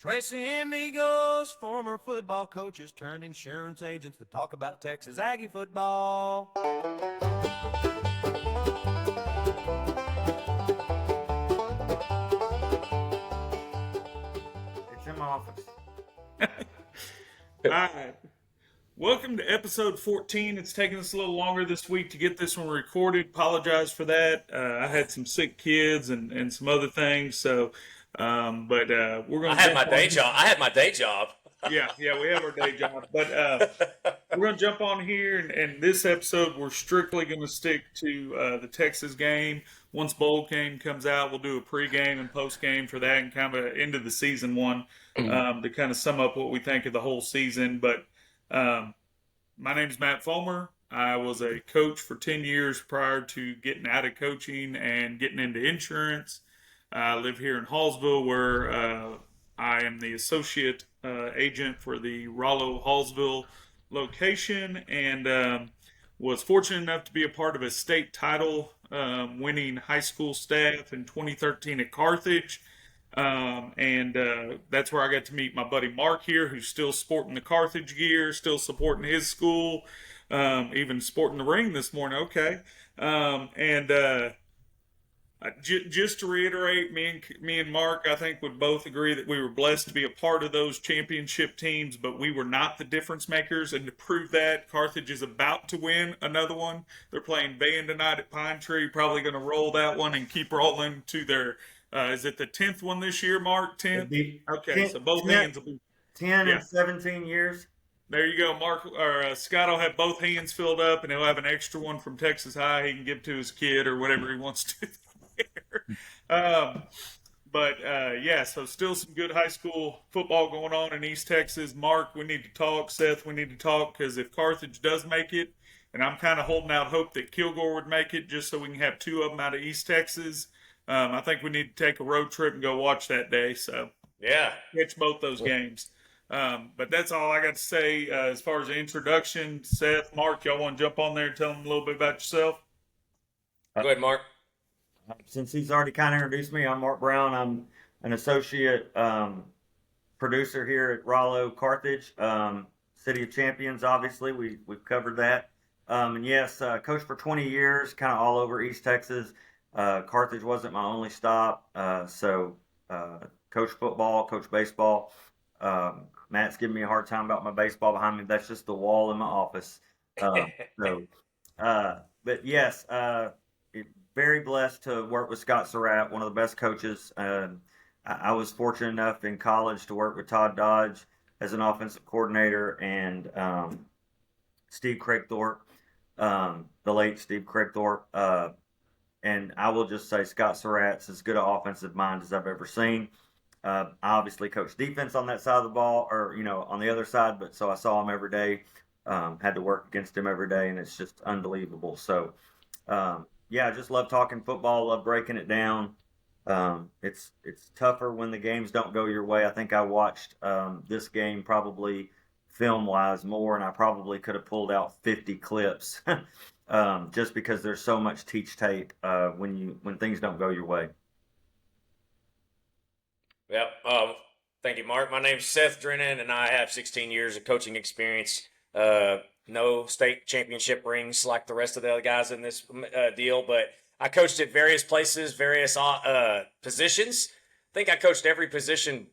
Tracy Amigos, former football coaches turned insurance agents to talk about Texas Aggie football. It's in my office. All right. Welcome to episode 14. It's taking us a little longer this week to get this one recorded. Apologize for that. I had some sick kids and some other things. So, we're going to I had my day job. Yeah, we have our day job. But we're going to jump on here. And this episode, we're strictly going to stick to the Texas game. Once bowl game comes out, we'll do a pregame and postgame for that and kind of into the season one to kind of sum up what we think of the whole season. But my name is Matt Fulmer. I was a coach for 10 years prior to getting out of coaching and getting into insurance. I live here in Hallsville, where I am the associate agent for the Rollo-Hallsville location, and was fortunate enough to be a part of a state title winning high school staff in 2013 at Carthage. That's where I got to meet my buddy Mark here, who's still sporting the Carthage gear, still supporting his school, even sporting the ring this morning. Okay. Just to reiterate, me and Mark, I think, would both agree that we were blessed to be a part of those championship teams, but we were not the difference makers. And to prove that, Carthage is about to win another one. They're playing Van tonight at Pine Tree, probably going to roll that one and keep rolling to their is it the 10th one this year, Mark? 10th? Okay, so both hands will be 10 and 17 years. There you go. Mark or Scott will have both hands filled up, and he'll have an extra one from Texas High he can give to his kid or whatever he wants to there. So still some good high school football going on in East Texas. Mark, we need to talk. Seth, we need to talk, because if Carthage does make it, and I'm kind of holding out hope that Kilgore would make it just so we can have two of them out of East Texas. I think we need to take a road trip and go watch that day. So yeah, catch both those games. But that's all I got to say as far as the introduction. Seth, Mark, y'all want to jump on there and tell them a little bit about yourself? Go ahead, Mark. Since he's already kind of introduced me, I'm Mark Brown. I'm an associate producer here at Rollo Carthage, City of Champions. Obviously, we've covered that. And yes, coached for 20 years, kind of all over East Texas. Carthage wasn't my only stop, so coach football, coach baseball. Matt's giving me a hard time about my baseball behind me. That's just the wall in my office. But yes, very blessed to work with Scott Surratt, one of the best coaches. I was fortunate enough in college to work with Todd Dodge as an offensive coordinator, and Steve Craigthorpe, the late Steve Craigthorpe. And I will just say Scott Surratt's as good an offensive mind as I've ever seen. I obviously coached defense on that side of the ball, or, on the other side, but so I saw him every day, had to work against him every day, and it's just unbelievable. So, I just love talking football, love breaking it down. It's tougher when the games don't go your way. I think I watched this game probably film-wise more, and I probably could have pulled out 50 clips. Just because there's so much teach tape when things don't go your way. Yep. Thank you, Mark. My name's Seth Drennan, and I have 16 years of coaching experience. No state championship rings like the rest of the other guys in this deal, but I coached at various places, various positions. I think I coached every position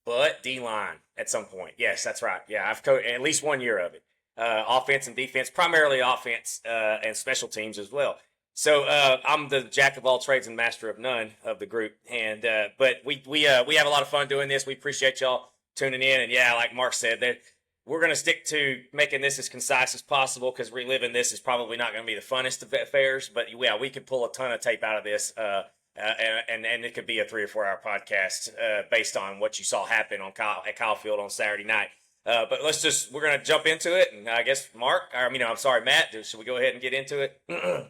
but D-line at some point. Yes, that's right. Yeah, I've coached at least 1 year of it. Offense and defense, primarily offense and special teams as well. So I'm the jack of all trades and master of none of the group. And but we have a lot of fun doing this. We appreciate y'all tuning in. And yeah, like Mark said, that we're going to stick to making this as concise as possible, because reliving this is probably not going to be the funnest of affairs. But yeah, we could pull a ton of tape out of this, and it could be a 3 or 4 hour podcast based on what you saw happen at Kyle Field on Saturday night. But we're going to jump into it. And I guess, Matt, should we go ahead and get into it?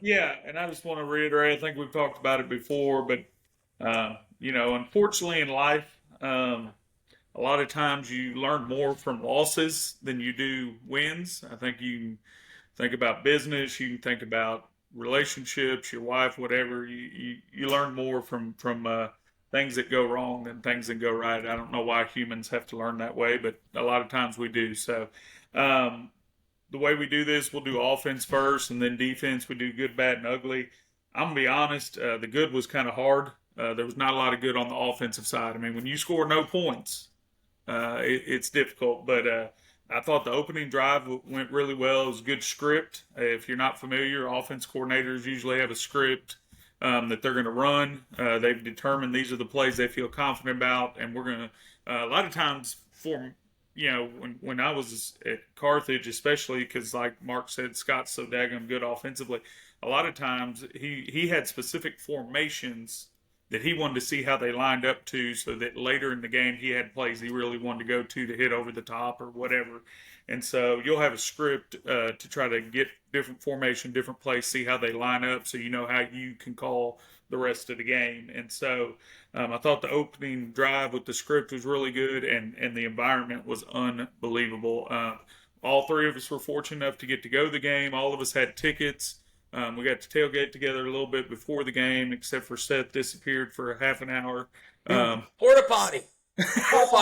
Yeah, and I just want to reiterate, I think we've talked about it before, but, unfortunately in life, a lot of times you learn more from losses than you do wins. I think you think about business, you can think about relationships, your wife, whatever. You learn more from things that go wrong than things that go right. I don't know why humans have to learn that way, but a lot of times we do. So, um, the way we do this, we'll do offense first and then defense. We do good, bad, and ugly. I'm gonna be honest. The good was kind of hard. There was not a lot of good on the offensive side. I mean, when you score no points, it's difficult. But I thought the opening drive went really well. It was a good script. If you're not familiar, offense coordinators usually have a script that they're going to run. They've determined these are the plays they feel confident about, and we're going to. A lot of times, when I was at Carthage, especially because, like Mark said, Scott's so daggone good offensively. A lot of times, he had specific formations that he wanted to see how they lined up to, so that later in the game he had plays he really wanted to go to hit over the top or whatever. And so you'll have a script to try to get different formation, different plays, see how they line up, so you know how you can call the rest of the game. And so I thought the opening drive with the script was really good, and the environment was unbelievable. All three of us were fortunate enough to get to go to the game. All of us had tickets. We got to tailgate together a little bit before the game, except for Seth disappeared for a half an hour. Porta potty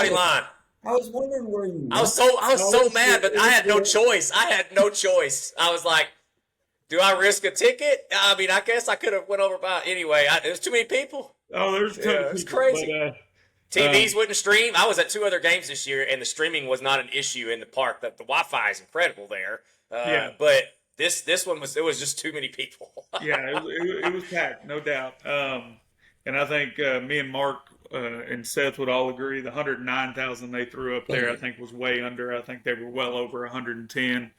line. I was wondering where you. I was so mad, but I had no choice. I was like, do I risk a ticket? I mean, I guess I could have went over by anyway. There's too many people. Oh, there's a ton of it's people, crazy. but, TVs wouldn't stream. I was at 2 other games this year, and the streaming was not an issue in the park. The Wi-Fi is incredible there. But this one was just too many people. Yeah, it was packed, no doubt. And I think me and Mark and Seth would all agree the 109,000 they threw up there, I think, was way under. I think they were well over 110.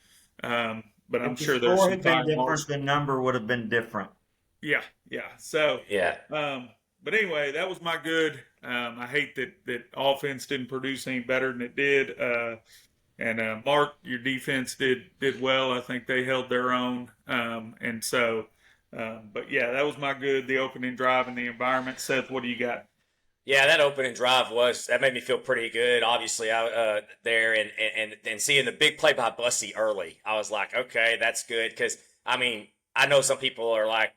But I'm sure there's some time different. The number would have been different. Yeah. So yeah. But anyway, that was my good. I hate that offense didn't produce any better than it did. And Mark, your defense did well. I think they held their own. And so, but yeah, that was my good. The opening drive and the environment. Seth, what do you got? Yeah, that opening drive that made me feel pretty good. Obviously, I there and seeing the big play by Bussy early, I was like, okay, that's good. Because I mean, I know some people are like,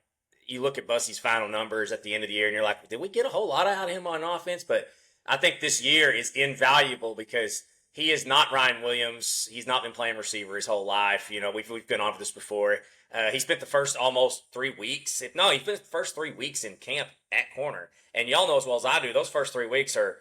you look at Bussy's final numbers at the end of the year, and you're like, did we get a whole lot out of him on offense? But I think this year is invaluable because he is not Ryan Williams. He's not been playing receiver his whole life. You know, we've been on this before. He spent the first almost 3 weeks. He spent the first 3 weeks in camp at corner. And y'all know as well as I do, those first 3 weeks are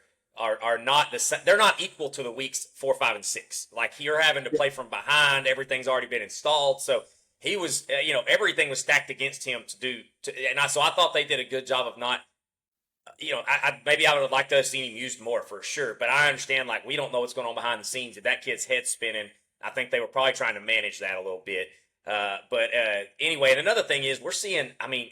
not they're not equal to the weeks 4, 5, and 6. Like you're having to play from behind. Everything's already been installed. So he was, everything was stacked against him so I thought they did a good job of not. Maybe I would have liked to have seen him used more for sure, but I understand, like, we don't know what's going on behind the scenes. If that kid's head spinning, I think they were probably trying to manage that a little bit. But anyway, and another thing is we're seeing, I mean,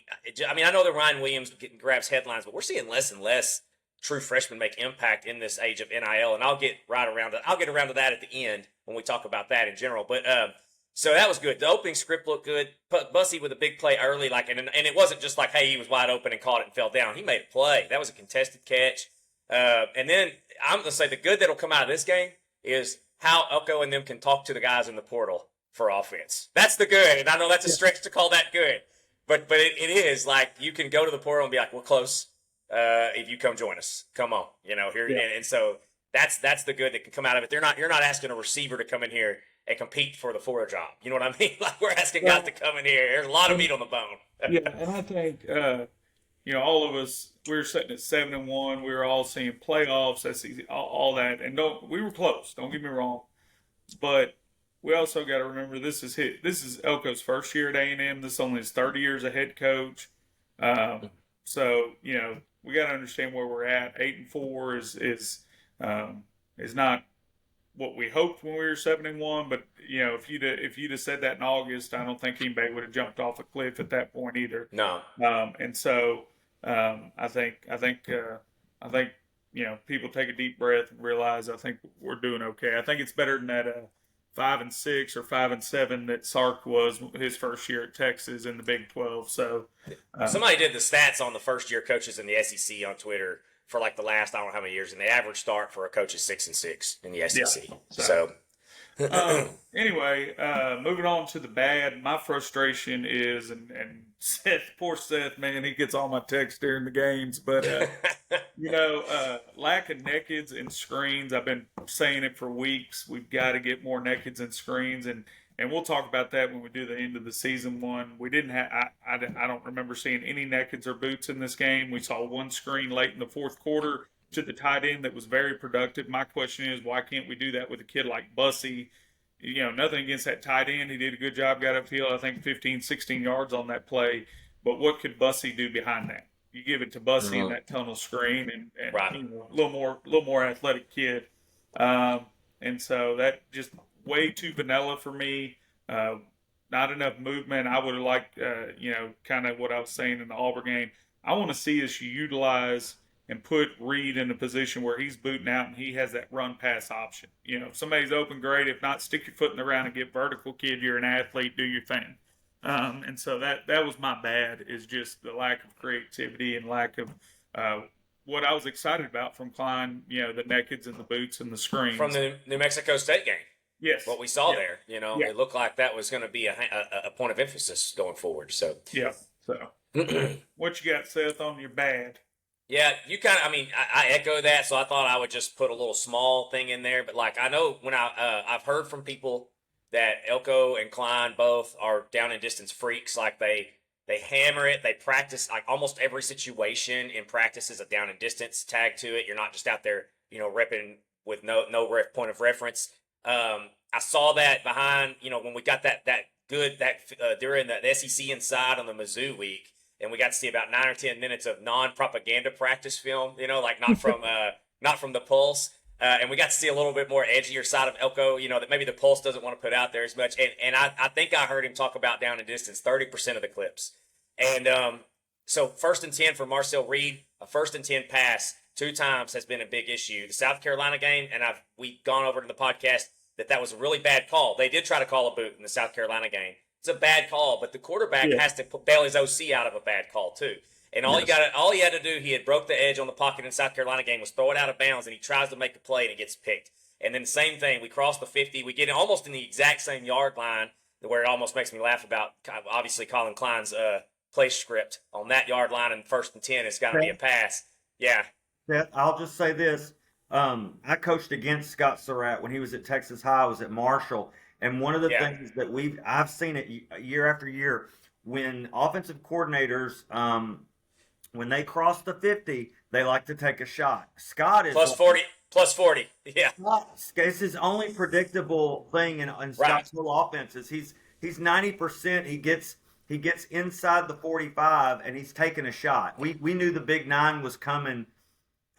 I know that Ryan Williams grabs headlines, but we're seeing less and less true freshmen make impact in this age of NIL, and I'll get around to that at the end when we talk about that in general. But so that was good. The opening script looked good. Bussy with a big play early, and it wasn't just like, hey, he was wide open and caught it and fell down. He made a play. That was a contested catch. And then I'm going to say the good that'll come out of this game is how Elko and them can talk to the guys in the portal for offense. That's the good. And I know that's a stretch to call that good, but it is like you can go to the portal and be like, we're close. If you come join us, come on, here. Yeah. And so that's the good that can come out of it. You're not asking a receiver to come in here and compete for the 4 job. You know what I mean? Like we're asking guys to come in here. There's a lot of meat on the bone. Yeah, and I think all of us, we were sitting at 7-1. We were all seeing playoffs, SEC, all that, and we were close. Don't get me wrong, but we also got to remember this is Elko's first year at A&M. This is only his 30 years as head coach. So we got to understand where we're at. 8-4 is not what we hoped when we were 7-1, but if you'd have said that in August, I don't think anybody would have jumped off a cliff at that point either. No. And so I think people take a deep breath and realize I think we're doing okay. I think it's better than that 5-6 or 5-7 that Sark was his first year at Texas in the Big 12. So somebody did the stats on the first year coaches in the SEC on Twitter for like the last I don't know how many years, and the average start for a coach is 6-6 in the SEC. Yeah. So Anyway, moving on to the bad. My frustration is, and Seth, poor Seth, man, he gets all my texts during the games. But lack of nakeds and screens. I've been saying it for weeks. We've got to get more nakeds and screens, and we'll talk about that when we do the end of the season one. We didn't have. I don't remember seeing any nakeds or boots in this game. We saw one screen late in the fourth quarter to the tight end that was very productive. My question is, why can't we do that with a kid like Bussy? Nothing against that tight end. He did a good job, got upfield, I think 15, 16 yards on that play. But what could Bussy do behind that? You give it to Bussy in that tunnel screen and Right. a little more athletic kid. And so that just way too vanilla for me. Not enough movement. I would have liked, kind of what I was saying in the Auburn game. I want to see us utilize and put Reed in a position where he's booting out and he has that run pass option. If somebody's open, great. If not, stick your foot in the ground and get vertical, kid. You're an athlete. Do your thing. And so that was my bad, is just the lack of creativity and lack of what I was excited about from Klein, the nakeds and the boots and the screens. From the New Mexico State game. Yes. What we saw Yeah. there, Yeah. it looked like that was going to be a point of emphasis going forward. So, Yeah. So, what you got, Seth, on your bad? yeah, you kind of, I echo that. So I thought I would just put a little small thing in there. But like, I know when I've heard from people that Elko and Klein both are down and distance freaks. Like they hammer it. They practice like almost every situation in practice is a down and distance tag to it. You're not just out there, repping with no point of reference. I saw that behind, when we got that during the SEC Inside on the Mizzou week, and we got to see about 9 or 10 minutes of non-propaganda practice film, like not from the Pulse. And we got to see a little bit more edgier side of Elko, that maybe the Pulse doesn't want to put out there as much. And I think I heard him talk about down and distance 30% of the clips. And so 1st and 10 for Marcel Reed, a 1st and 10 pass 2 times has been a big issue. The South Carolina game, and we've gone over to the podcast that was a really bad call. They did try to call a boot in the South Carolina game. It's a bad call, but the quarterback has to bail his OC out of a bad call too. And all he had to do, he had broke the edge on the pocket in the South Carolina game, was throw it out of bounds, and he tries to make the play and it gets picked. And then the same thing, we cross the 50, we get almost in the exact same yard line, where it almost makes me laugh about obviously Colin Klein's play script on that yard line, and 1st and 10 it's got to be a pass. Yeah. Seth, I'll just say this. I coached against Scott Surratt when he was at Texas High. I was at Marshall. And one of the things that I've seen it year after year, when offensive coordinators, when they cross the 50, they like to take a shot. Scott is plus 40. Yeah. It's his only predictable thing in Scott's little offenses. He's 90%. He gets inside the 45 and he's taking a shot. We knew the big 9 was coming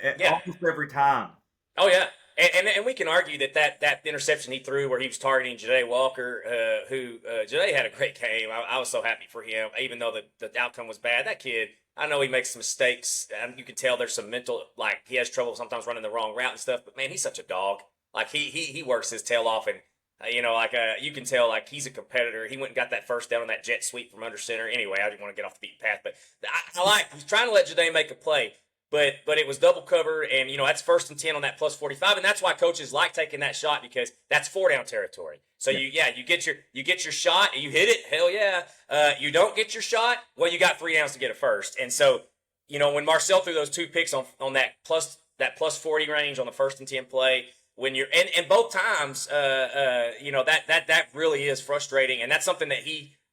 almost every time. Oh yeah. And we can argue that interception he threw where he was targeting Ja'Day Walker, who Ja'Day had a great game. I was so happy for him, even though the outcome was bad. That kid, I know he makes some mistakes, and you can tell there's some mental, like he has trouble sometimes running the wrong route and stuff. But man, he's such a dog. Like he works his tail off, and you can tell like he's a competitor. He went and got that first down on that jet sweep from under center. Anyway, I didn't want to get off the beaten path, but he's trying to let Ja'Day make a play. But it was double cover, and that's 1st and 10 on that plus 45, and that's why coaches like taking that shot, because that's 4-down territory. So you get your shot, and you hit it, hell yeah. You don't get your shot, well, you got 3 downs to get it first. And so when Marcel threw those 2 picks on that plus 40 range on the 1st and 10 play, when you're and both times, that really is frustrating, and that's something that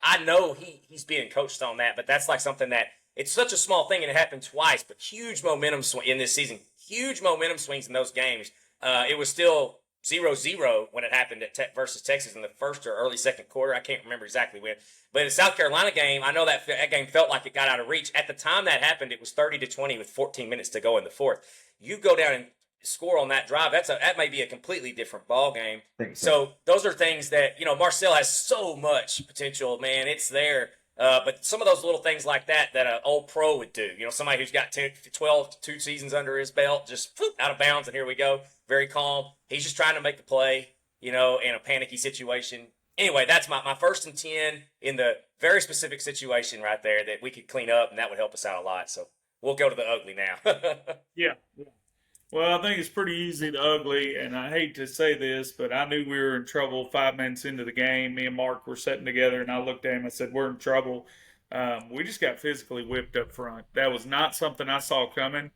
I know he's being coached on that, but that's like something that. It's such a small thing, and it happened twice, but huge momentum swing in this season. Huge momentum swings in those games. It was still 0-0 when it happened at versus Texas in the first or early second quarter. I can't remember exactly when. But in the South Carolina game, I know that game felt like it got out of reach. At the time that happened, it was 30-20 with 14 minutes to go in the fourth. You go down and score on that drive, that may be a completely different ball game. So those are things that, Marcel has so much potential, man. It's there. But some of those little things like that an old pro would do, somebody who's got 2 seasons under his belt, just out of bounds, and here we go. Very calm. He's just trying to make the play, in a panicky situation. Anyway, that's my 1st and 10 in the very specific situation right there that we could clean up, and that would help us out a lot. So we'll go to the ugly now. Yeah. Well, I think it's pretty easy to ugly, and I hate to say this, but I knew we were in trouble 5 minutes into the game. Me and Mark were sitting together, and I looked at him. I said, "We're in trouble." We just got physically whipped up front. That was not something I saw coming.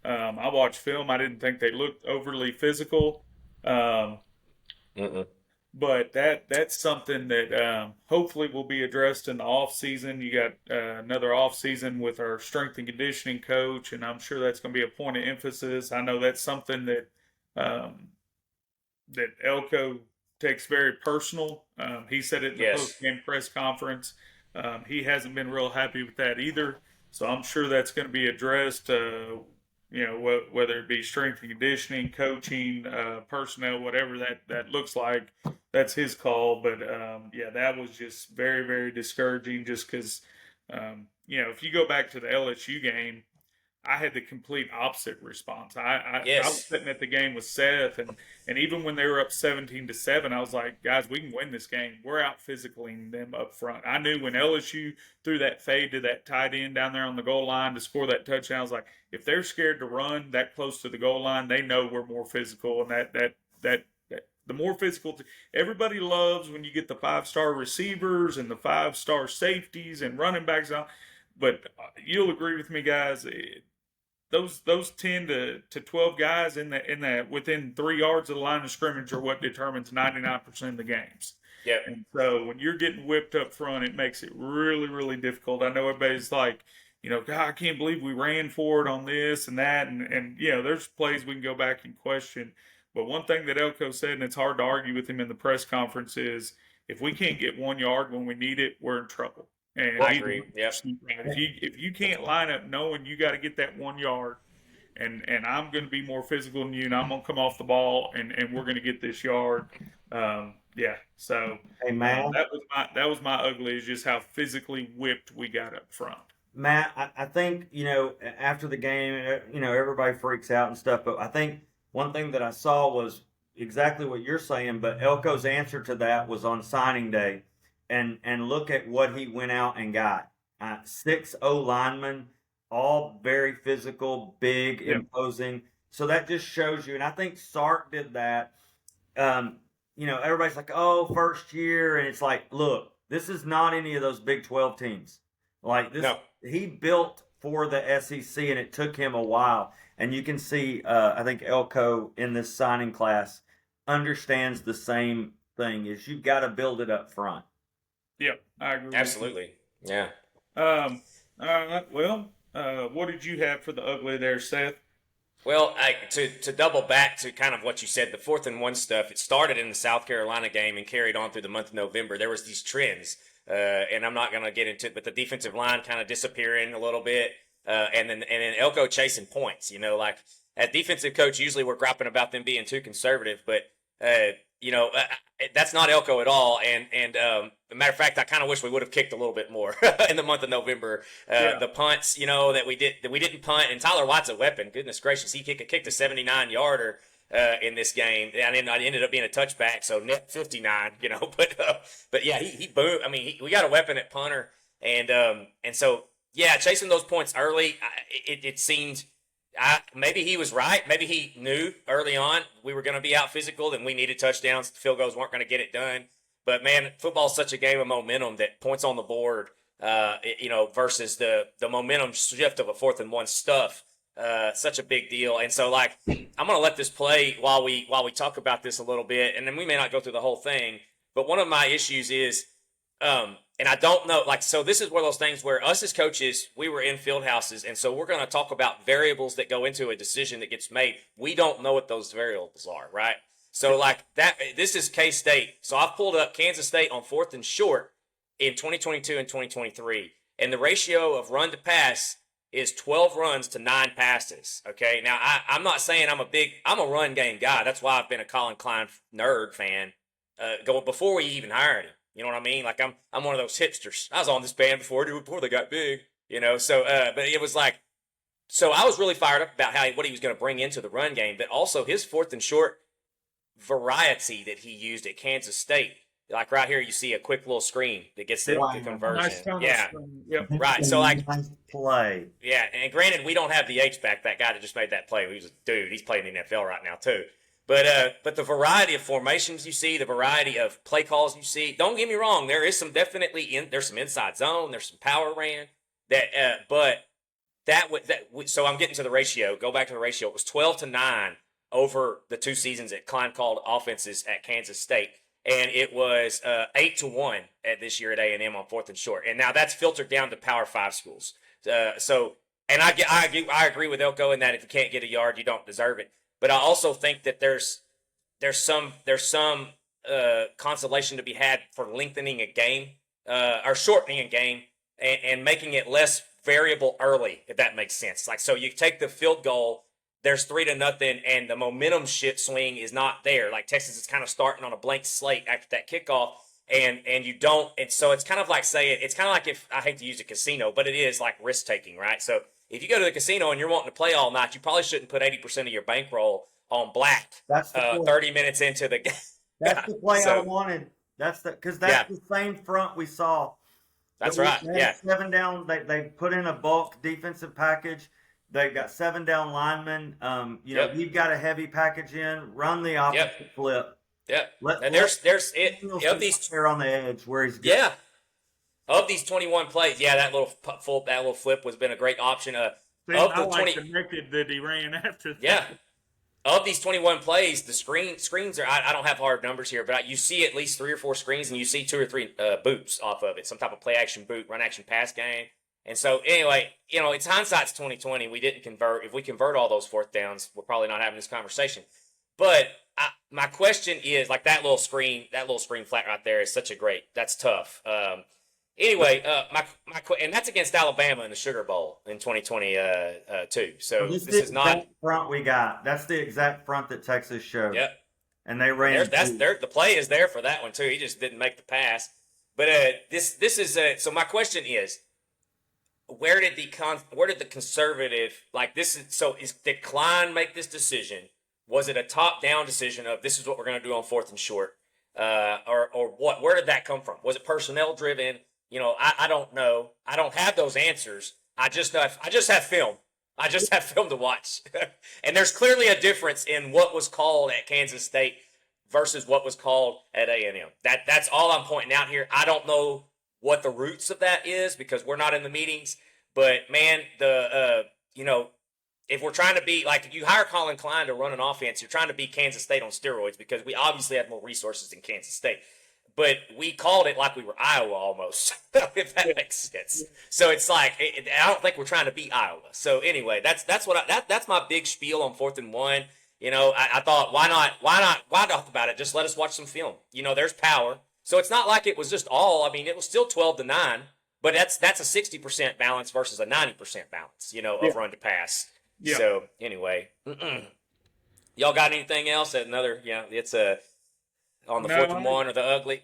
I watched film. I didn't think they looked overly physical. Um, Mm-mm. but that's something that hopefully will be addressed in the off season. You got another off season with our strength and conditioning coach, and I'm sure that's going to be a point of emphasis. I know that's something that um, that Elko takes very personal. He said it in the Yes. post game press conference. He hasn't been real happy with that either. So I'm sure that's going to be addressed. Whether it be strength and conditioning, coaching, personnel, whatever that looks like, that's his call. But yeah, that was just very, very discouraging. Just because, if you go back to the LSU game, I had the complete opposite response. I was Yes. sitting at the game with Seth, and even when they were up 17-7, I was like, guys, we can win this game. We're out physicaling them up front. I knew when LSU threw that fade to that tight end down there on the goal line to score that touchdown, I was like, if they're scared to run that close to the goal line, they know we're more physical, and that the more physical. Everybody loves when you get the 5-star receivers and the 5-star safeties and running backs out. But you'll agree with me, guys. Those 10 to 12 guys in that within 3 yards of the line of scrimmage are what determines 99% of the games. Yep. And so when you're getting whipped up front, it makes it really, really difficult. I know everybody's like, God, I can't believe we ran for it on this and that. And there's plays we can go back and question. But one thing that Elko said, and it's hard to argue with him in the press conference, is if we can't get 1 yard when we need it, we're in trouble. And I agree. Yep. if you can't line up knowing you got to get that 1 yard, and I'm going to be more physical than you, and I'm going to come off the ball, and we're going to get this yard. Yeah. So Hey, Matt. that was my ugly, is just how physically whipped we got up front. Matt, I think, after the game, everybody freaks out and stuff, but I think one thing that I saw was exactly what you're saying, but Elko's answer to that was on signing day. And look at what he went out and got. 6 linemen, all very physical, big, Yep. imposing. So that just shows you, and I think Sark did that. Everybody's like, oh, first year, and it's like, look, this is not any of those Big 12 teams. Like this, No. he built for the SEC, and it took him a while. And you can see, I think Elko in this signing class understands the same thing: is you've got to build it up front. Yep, I agree. Absolutely. Yeah. All right. Well, what did you have for the ugly there, Seth? Well, to double back to kind of what you said, the 4th and 1 stuff, it started in the South Carolina game and carried on through the month of November. There was these trends, and I'm not going to get into it, but the defensive line kind of disappearing a little bit, and then Elko chasing points. Like as defensive coach, usually we're griping about them being too conservative, but that's not Elko at all. And as a matter of fact, I kind of wish we would have kicked a little bit more in the month of November. The punts, that we didn't punt, and Tyler Watt's a weapon. Goodness gracious, he kicked a 79-yarder in this game. And then it ended up being a touchback, so net 59. But yeah, he boomed. I mean, we got a weapon at punter, and so yeah, chasing those points early, it seemed. Maybe he was right. Maybe he knew early on we were going to be out physical and we needed touchdowns. Field goals weren't going to get it done. But man, football's such a game of momentum that points on the board, versus the momentum shift of a 4th and 1 stuff, such a big deal. And so, like, I'm going to let this play while we talk about this a little bit, and then we may not go through the whole thing. But one of my issues is, and I don't know, so this is one of those things where us as coaches, we were in field houses, and so we're going to talk about variables that go into a decision that gets made. We don't know what those variables are, right? So this is K-State. So I've pulled up Kansas State on 4th and short in 2022 and 2023, and the ratio of run to pass is 12 runs to 9 passes. Okay, now I'm not saying I'm a run game guy. That's why I've been a Colin Klein nerd fan going before we even hired him. You know what I mean? Like I'm one of those hipsters. I was on this band before they got big. So but it was like, so I was really fired up about what he was going to bring into the run game, but also his 4th and short variety that he used at Kansas State. like right here, you see a quick little screen that gets the Wow. conversion. Nice tunnel Yeah, screen. Yep. right. So like, Nice play. yeah, and granted, we don't have the H back. That guy that just made that play, he was a dude. He's playing in the NFL right now too. But the variety of formations you see, the variety of play calls you see. Don't get me wrong. There is some there's some inside zone. There's some power ran. But so I'm getting to the ratio. Go back to the ratio. It was 12-9 over the 2 seasons that Klein called offenses at Kansas State, and it was 8-1 at this year at A&M on 4th and short. And now that's filtered down to Power 5 schools. And I agree with Elko in that if you can't get a yard, you don't deserve it. But I also think that there's some consolation to be had for lengthening a game or shortening a game and making it less variable early, if that makes sense. Like, so you take the field goal, there's 3-0, and the momentum swing is not there. Like Texas is kind of starting on a blank slate after that kickoff, and you don't. And so it's kind of like saying, it's kind of like, if I hate to use a casino, but it is like risk taking, right? So if you go to the casino and you're wanting to play all night, you probably shouldn't put 80% of your bankroll on black. That's the 30 minutes into the game. That's the play So- I wanted. That's the same front we saw. That's They right. had Yeah. 7 down. They put in a bulk defensive package. They got 7 down linemen. Yep. You've got a heavy package in. Run the opposite flip. Yeah. Let- And let- of these there on the edge where he's good. Yeah. Of these 21 plays, that little flip has been a great option. See, Of I the like 20 the naked that he ran after that. Yeah. Of these 21 plays, the screens are, I don't have hard numbers here, but you see at least 3 or 4 screens, and you see 2 or 3 boots off of it, some type of play action boot, run action pass game. And so anyway, it's hindsight's 2020. We didn't convert. If we convert all those 4th downs, we're probably not having this conversation. But my question is, like, that little screen flat right there is such a great. That's tough. Anyway, and that's against Alabama in the Sugar Bowl in 2020 too. So This this is not. exact front we got. That's the exact front that Texas showed. Yep. And they ran. The play is there for that one too. He just didn't make the pass. But this is so my question is, where did the conservative, like, this is, so did Klein make this decision? Was it a top down decision of this is what we're going to do on 4th and short, or what? Where did that come from? Was it personnel driven? I don't know. I don't have those answers. I just have film. I just have film to watch. And there's clearly a difference in what was called at Kansas State versus what was called at A&M. That's all I'm pointing out here. I don't know what the roots of that is because we're not in the meetings. But man, if we're trying to be, like, if you hire Colin Klein to run an offense, you're trying to be Kansas State on steroids because we obviously have more resources than Kansas State. But we called it like we were Iowa almost, if that makes sense. So it's like, I don't think we're trying to beat Iowa. So anyway, that's my big spiel on 4th and 1. I thought, why talk about it? Just let us watch some film. There's power. So it's not like it was just all. I mean, it was still 12-9, but that's a 60% balance versus a 90% balance. Of run to pass. Yeah. So anyway, y'all got anything else? It's on the 4th and 1 or the ugly.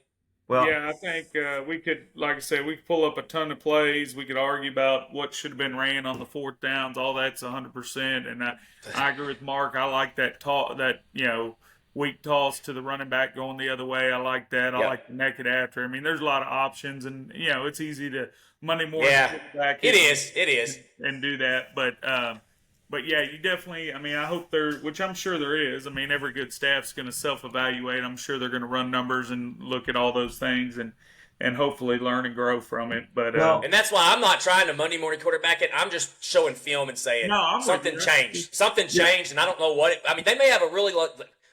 Well, Yeah, I think we could, like I said, we could pull up a ton of plays. We could argue about what should have been ran on the 4th downs. All that's 100%. And I agree with Mark. I like that weak toss to the running back going the other way. I like that. I like the naked after. I mean, there's a lot of options, and it's easy to Monday morning get back. It is, and do that. But yeah, you definitely. I mean, I hope which I'm sure there is. I mean, every good staff's going to self-evaluate. I'm sure they're going to run numbers and look at all those things and hopefully learn and grow from it. But and that's why I'm not trying to Monday morning quarterback it. I'm just showing film and saying something changed. Something changed, and I don't know what. I mean, they may have a really.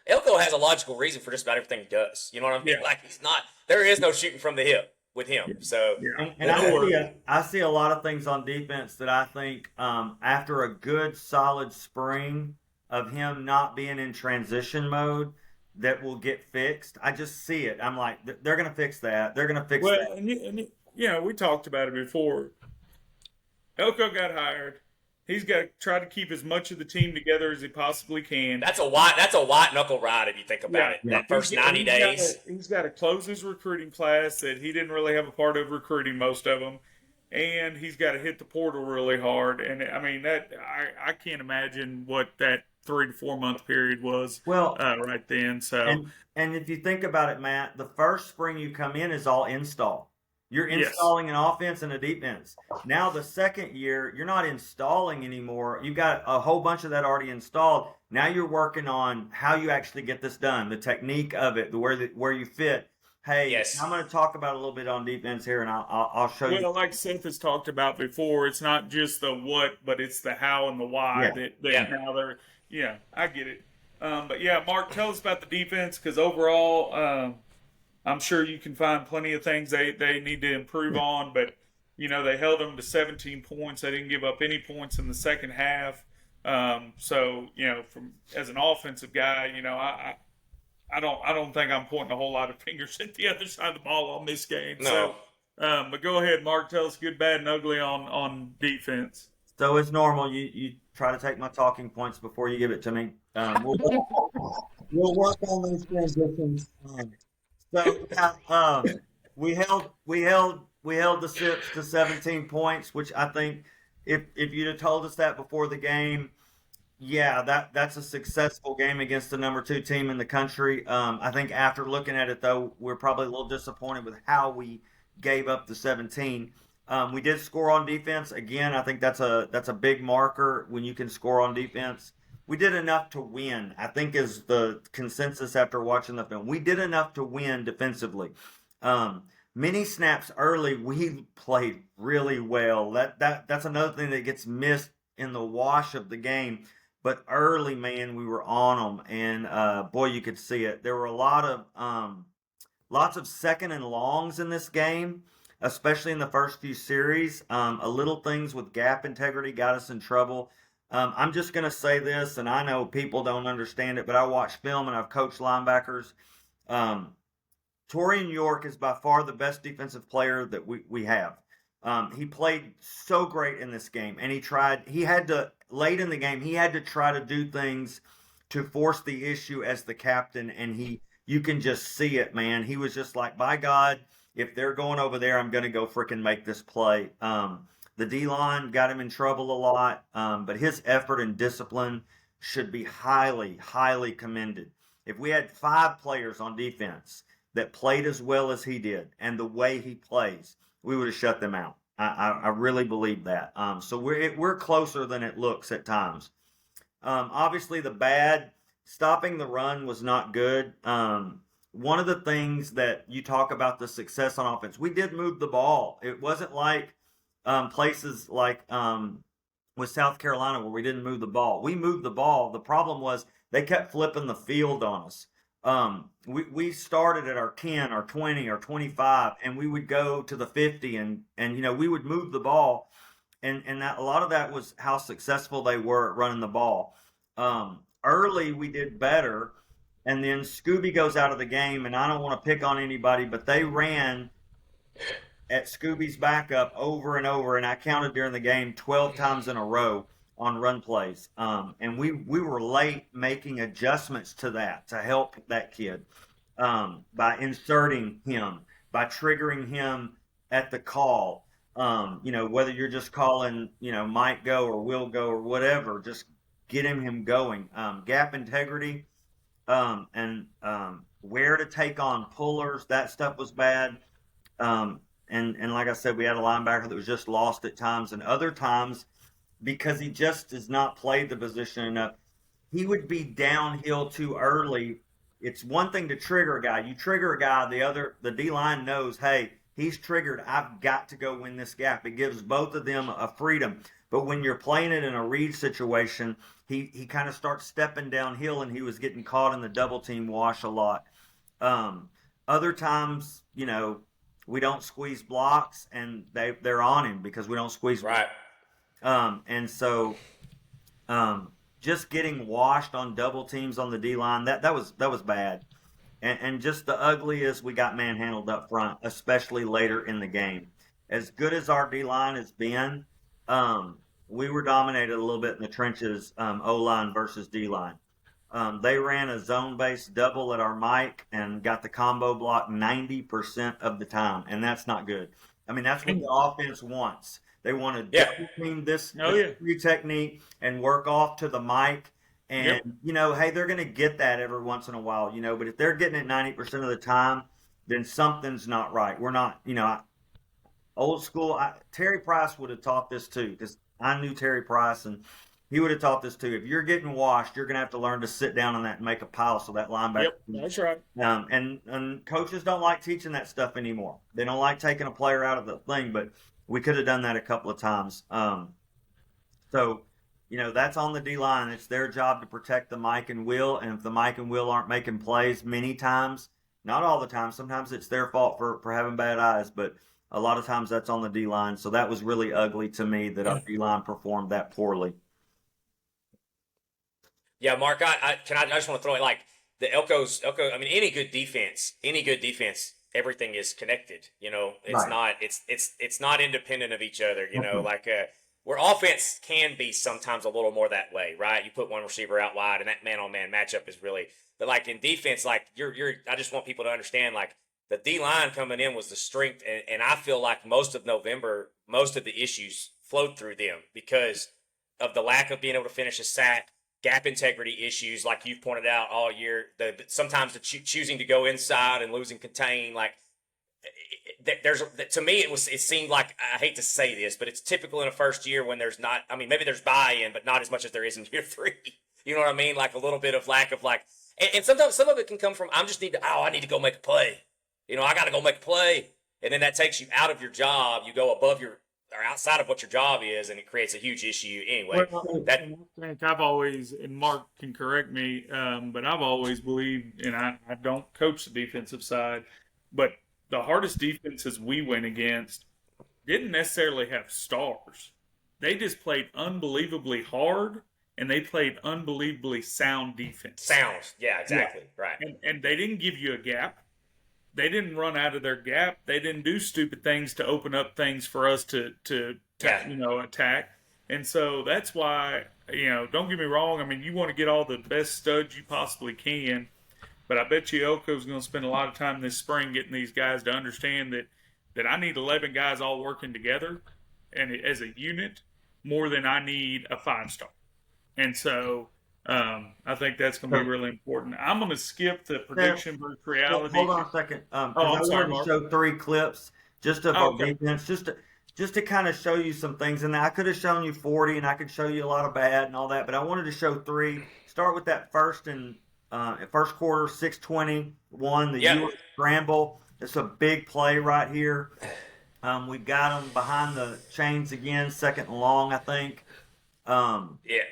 Elko has a logical reason for just about everything he does. You know what I mean? Yeah. Like, he's not. There is no shooting from the hip with him. So and I see a lot of things on defense that I think after a good solid spring of him not being in transition mode that will get fixed. I just see it. I'm like, they're going to fix that. They're going to fix that. And we talked about it before. Elko got hired. He's got to try to keep as much of the team together as he possibly can. that's a white knuckle ride if you think about it. Yeah. That first 90 days. He's got to close his recruiting class that he didn't really have a part of recruiting most of them, and he's got to hit the portal really hard. And I mean I can't imagine what that 3 to 4 month period was Well, right then. So and if you think about it, Matt, the first spring you come in is all install. You're yes, installing an offense and a defense. Now the second year, you're not installing anymore. You've got a whole bunch of that already installed. Now you're working on how you actually get this done, the technique of it, where you fit. Hey, Yes. I'm going to talk about a little bit on defense here, and I'll show you. well, like Seth has talked about before, it's not just the what, but it's the how and the why Yeah. that Yeah. now they're. Yeah, I get it. But yeah, Mark, tell us about the defense because overall, I'm sure you can find plenty of things they need to improve on. But they held them to 17 points. They didn't give up any points in the second half. So from as an offensive guy, I don't think I'm pointing a whole lot of fingers at the other side of the ball on this game. No. So, but go ahead, Mark. Tell us good, bad, and ugly on defense. So it's normal. You try to take my talking points before you give it to me. We'll work on those transitions. So we held the Sips to 17 points, which I think if you'd have told us that before the game, yeah, that's a successful game against the number 2 team in the country. I think after looking at it though, we're probably a little disappointed with how we gave up the 17. We did score on defense. Again, I think that's a big marker when you can score on defense. We did enough to win, I think is the consensus after watching the film. We did enough to win defensively. Many snaps early, we played really well. That's another thing that gets missed in the wash of the game. But early, man, we were on them, and boy, you could see it. There were a lot of lots of second and longs in this game, especially in the first few series. A little things with gap integrity got us in trouble. I'm just going to say this, and I know people don't understand it, but I watch film and I've coached linebackers. Torian York is by far the best defensive player that we have. He played so great in this game, and late in the game, he had to try to do things to force the issue as the captain, and you can just see it, man. He was just like, by God, if they're going over there, I'm going to go freaking make this play. The D-line got him in trouble a lot, but his effort and discipline should be highly, highly commended. If we had 5 players on defense that played as well as he did and the way he plays, we would have shut them out. I really believe that. So we're closer than it looks at times. Obviously, the bad, stopping the run was not good. One of the things that you talk about the success on offense, we did move the ball. It wasn't like places like with South Carolina where we didn't move the ball. We moved the ball. The problem was they kept flipping the field on us. We started at our 10, our 20, our 25, and we would go to the 50, and we would move the ball, and that a lot of that was how successful they were at running the ball. Early we did better, and then Scooby goes out of the game, and I don't want to pick on anybody, but they ran at Scooby's backup over and over, and I counted during the game 12 times in a row on run plays. And we were late making adjustments to that to help that kid by inserting him, by triggering him at the call. Whether you're just calling, might go or will go or whatever, just get him going. Gap integrity and where to take on pullers, that stuff was bad. And like I said, we had a linebacker that was just lost at times, and other times because he just does not play the position enough, he would be downhill too early. It's one thing to trigger a guy. You trigger a guy, the D-line knows, hey, he's triggered. I've got to go win this gap. It gives both of them a freedom. But when you're playing it in a read situation, he kind of starts stepping downhill, and he was getting caught in the double team wash a lot. Other times, we don't squeeze blocks, and they're on him because we don't squeeze Right. And so just getting washed on double teams on the D-line, that was bad. And just the ugly is we got manhandled up front, especially later in the game. As good as our D-line has been, we were dominated a little bit in the trenches, O-line versus D-line. They ran a zone-based double at our mic and got the combo block 90% of the time, and that's not good. I mean, that's what the offense wants. They want to double team this technique and work off to the mic And, hey, they're going to get that every once in a while, but if they're getting it 90% of the time, then something's not right. We're not, old school. Terry Price would have taught this too, because I knew Terry Price, and he would have taught this too. If you're getting washed, you're going to have to learn to sit down on that and make a pile so that linebacker. Yep, that's right. And coaches don't like teaching that stuff anymore. They don't like taking a player out of the thing, but we could have done that a couple of times. So, that's on the D line. It's their job to protect the Mike and Will, and if the Mike and Will aren't making plays many times, not all the time, sometimes it's their fault for having bad eyes, but a lot of times that's on the D line. So that was really ugly to me that our D line performed that poorly. Yeah, Mark, I just want to throw it like the Elko. I mean, any good defense, everything is connected. It's Right. not, it's not independent of each other. Like where offense can be sometimes a little more that way, right? You put one receiver out wide, and that man-on-man matchup is really. But like in defense, like I just want people to understand, like the D line coming in was the strength, and I feel like most of November, most of the issues flowed through them because of the lack of being able to finish a sack. Gap integrity issues, like you've pointed out all year. Sometimes the choosing to go inside and losing contain. Like there's to me, it seemed like, I hate to say this, but it's typical in a first year when there's not. I mean, maybe there's buy-in, but not as much as there is in year 3. You know what I mean? Like a little bit of lack of like, and sometimes some of it can come from I need to go make a play. I got to go make a play, and then that takes you out of your job. You go above or outside of what your job is, and it creates a huge issue anyway. I think I've always, and Mark can correct me, but I've always believed, and I don't coach the defensive side, but the hardest defenses we went against didn't necessarily have stars. They just played unbelievably hard, and they played unbelievably sound defense. Sounds, yeah, exactly, yeah. Right. And they didn't give you a gap. They didn't run out of their gap. They didn't do stupid things to open up things for us to attack. And so that's why, don't get me wrong. I mean, you want to get all the best studs you possibly can, but I bet you Elko's going to spend a lot of time this spring getting these guys to understand that I need 11 guys all working together and as a unit more than I need a 5-star. And so I think that's going to be really important. I'm going to skip the prediction versus reality. Hold on a second. I'm I sorry, wanted to show 3 clips just of our okay. defense, just to kind of show you some things. And I could have shown you 40, and I could show you a lot of bad and all that, but I wanted to show 3. Start with that first quarter, 6:21, the U.S. scramble. It's a big play right here. We got them behind the chains again, 2nd and long, I think. Yeah.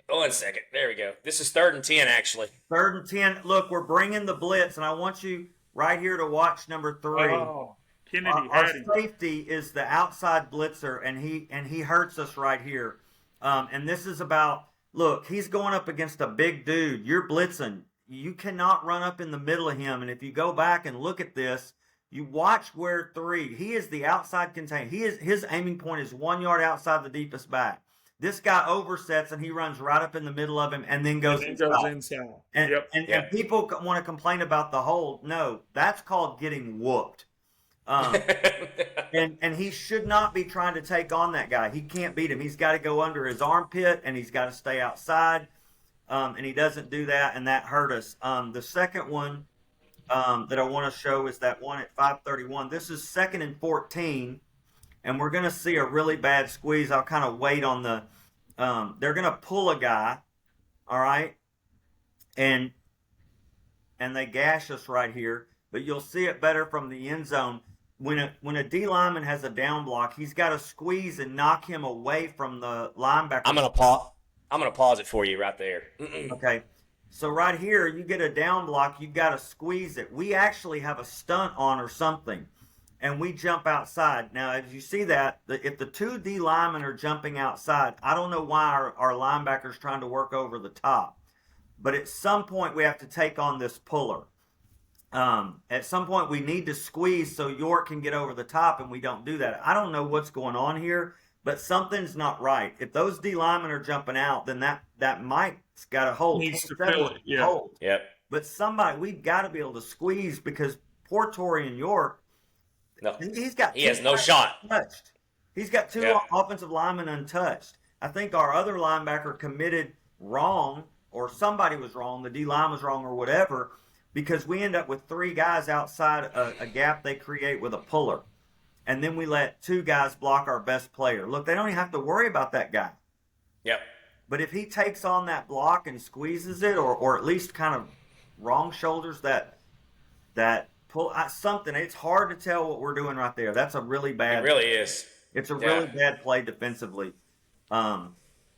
1 second. There we go. This is 3rd and 10, actually. 3rd and 10. Look, we're bringing the blitz, and I want you right here to watch number 3. Oh, Kennedy Our had him. safety is the outside blitzer, and he hurts us right here. And this is about, look, he's going up against a big dude. You're blitzing. You cannot run up in the middle of him. And if you go back and look at this, you watch where 3. He is the outside contain. His aiming point is 1 yard outside the deepest back. This guy oversets, and he runs right up in the middle of him and then goes inside. And people want to complain about the hold. No, that's called getting whooped. And he should not be trying to take on that guy. He can't beat him. He's got to go under his armpit, and he's got to stay outside. And he doesn't do that, and that hurt us. The second one that I want to show is that one at 5:31. This is 2nd and 14. And we're going to see a really bad squeeze. I'll kind of wait on the they're going to pull a guy, all right? And they gash us right here. But you'll see it better from the end zone. When a D lineman has a down block, he's got to squeeze and knock him away from the linebacker. I'm going to pause it for you right there. Okay. So right here, you get a down block, you got to squeeze it. We actually have a stunt on or something. And we jump outside. Now, as you see that, if the 2 D linemen are jumping outside, I don't know why our linebacker's trying to work over the top. But at some point, we have to take on this puller. At some point, we need to squeeze so York can get over the top, and we don't do that. I don't know what's going on here, but something's not right. If those D linemen are jumping out, then that Mike's got a hold. Needs to fill it, yeah. Hold. Yep. But we've got to be able to squeeze because poor Torian York, No, he has no shot. Untouched. He's got 2 offensive linemen untouched. I think our other linebacker committed wrong, or somebody was wrong, the D line was wrong, or whatever, because we end up with 3 guys outside a gap they create with a puller. And then we let 2 guys block our best player. Look, they don't even have to worry about that guy. Yep. But if he takes on that block and squeezes it, or at least kind of wrong shoulders that pull something, it's hard to tell what we're doing right there. That's a really bad. It really is. It's a really bad play defensively,